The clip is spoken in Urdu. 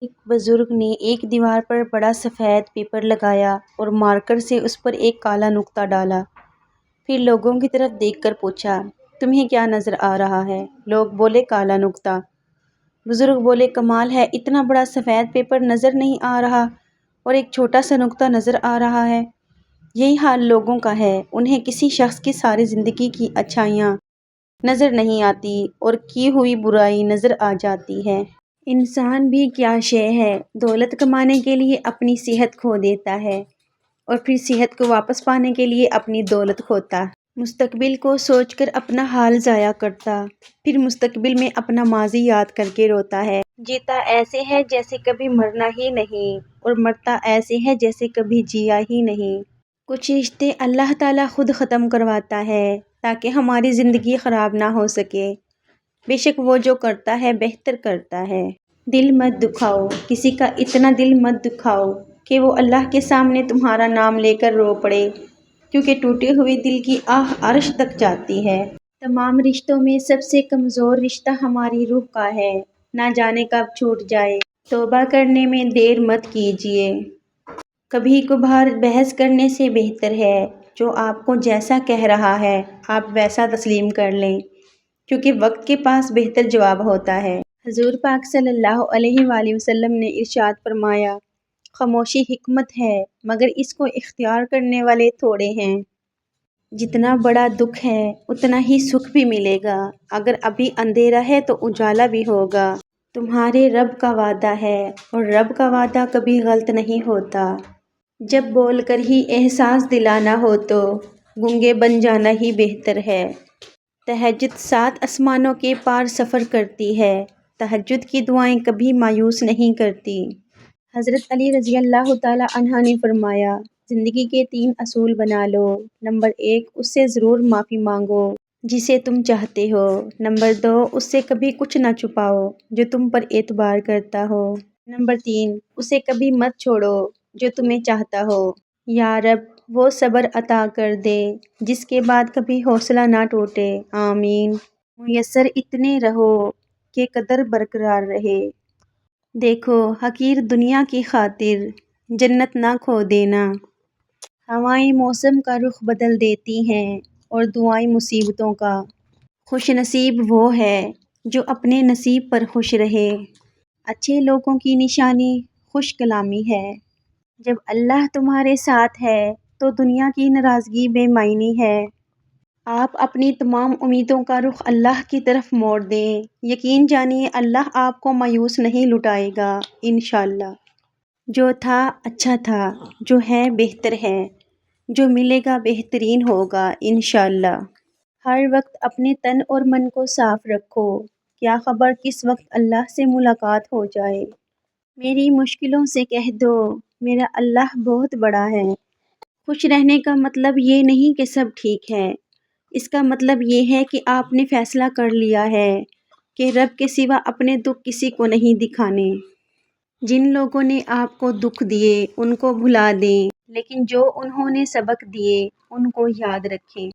ایک بزرگ نے ایک دیوار پر بڑا سفید پیپر لگایا اور مارکر سے اس پر ایک کالا نقطہ ڈالا۔ پھر لوگوں کی طرف دیکھ کر پوچھا، تمہیں کیا نظر آ رہا ہے؟ لوگ بولے، کالا نقطہ۔ بزرگ بولے، کمال ہے، اتنا بڑا سفید پیپر نظر نہیں آ رہا اور ایک چھوٹا سا نقطہ نظر آ رہا ہے۔ یہی حال لوگوں کا ہے، انہیں کسی شخص کی ساری زندگی کی اچھائیاں نظر نہیں آتی اور کی ہوئی برائی نظر آ جاتی ہے۔ انسان بھی کیا شے ہے، دولت کمانے کے لیے اپنی صحت کھو دیتا ہے اور پھر صحت کو واپس پانے کے لیے اپنی دولت کھوتا، مستقبل کو سوچ کر اپنا حال ضائع کرتا، پھر مستقبل میں اپنا ماضی یاد کر کے روتا ہے۔ جیتا ایسے ہے جیسے کبھی مرنا ہی نہیں اور مرتا ایسے ہے جیسے کبھی جیا ہی نہیں۔ کچھ رشتے اللہ تعالیٰ خود ختم کرواتا ہے تاکہ ہماری زندگی خراب نہ ہو سکے۔ بے شک وہ جو کرتا ہے بہتر کرتا ہے۔ دل مت دکھاؤ، کسی کا اتنا دل مت دکھاؤ کہ وہ اللہ کے سامنے تمہارا نام لے کر رو پڑے، کیونکہ ٹوٹے ہوئے دل کی آہ عرش تک جاتی ہے۔ تمام رشتوں میں سب سے کمزور رشتہ ہماری روح کا ہے، نہ جانے کب چھوٹ جائے۔ توبہ کرنے میں دیر مت کیجیے، کبھی کبھار بحث کرنے سے بہتر ہے جو آپ کو جیسا کہہ رہا ہے آپ ویسا تسلیم کر لیں، کیونکہ وقت کے پاس بہتر جواب ہوتا ہے۔ حضور پاک صلی اللہ علیہ وآلہ وسلم نے ارشاد فرمایا، خاموشی حکمت ہے مگر اس کو اختیار کرنے والے تھوڑے ہیں۔ جتنا بڑا دکھ ہے اتنا ہی سکھ بھی ملے گا، اگر ابھی اندھیرا ہے تو اجالا بھی ہوگا۔ تمہارے رب کا وعدہ ہے اور رب کا وعدہ کبھی غلط نہیں ہوتا۔ جب بول کر ہی احساس دلانا ہو تو گونگے بن جانا ہی بہتر ہے۔ تہجد 7 آسمانوں کے پار سفر کرتی ہے، تہجد کی دعائیں کبھی مایوس نہیں کرتی۔ حضرت علی رضی اللہ تعالیٰ عنہ نے فرمایا، زندگی کے 3 اصول بنا لو۔ نمبر 1، اس سے ضرور معافی مانگو جسے تم چاہتے ہو۔ نمبر 2، اس سے کبھی کچھ نہ چھپاؤ جو تم پر اعتبار کرتا ہو۔ نمبر 3، اسے کبھی مت چھوڑو جو تمہیں چاہتا ہو۔ یا رب وہ صبر عطا کر دے جس کے بعد کبھی حوصلہ نہ ٹوٹے، آمین۔ میسر اتنے رہو کہ قدر برقرار رہے۔ دیکھو حقیر دنیا کی خاطر جنت نہ کھو دینا۔ ہوائیں موسم کا رخ بدل دیتی ہیں اور دعائیں مصیبتوں کا۔ خوش نصیب وہ ہے جو اپنے نصیب پر خوش رہے۔ اچھے لوگوں کی نشانی خوش کلامی ہے۔ جب اللہ تمہارے ساتھ ہے تو دنیا کی ناراضگی بے معنی ہے۔ آپ اپنی تمام امیدوں کا رخ اللہ کی طرف موڑ دیں، یقین جانیے اللہ آپ کو مایوس نہیں لوٹائے گا، انشاءاللہ۔ جو تھا اچھا تھا، جو ہے بہتر ہے، جو ملے گا بہترین ہوگا، انشاءاللہ۔ ہر وقت اپنے تن اور من کو صاف رکھو، کیا خبر کس وقت اللہ سے ملاقات ہو جائے۔ میری مشکلوں سے کہہ دو، میرا اللہ بہت بڑا ہے۔ خوش رہنے کا مطلب یہ نہیں کہ سب ٹھیک ہے، اس کا مطلب یہ ہے کہ آپ نے فیصلہ کر لیا ہے کہ رب کے سوا اپنے دکھ کسی کو نہیں دکھانے۔ جن لوگوں نے آپ کو دکھ دیے ان کو بھلا دیں، لیکن جو انہوں نے سبق دیے ان کو یاد رکھیں۔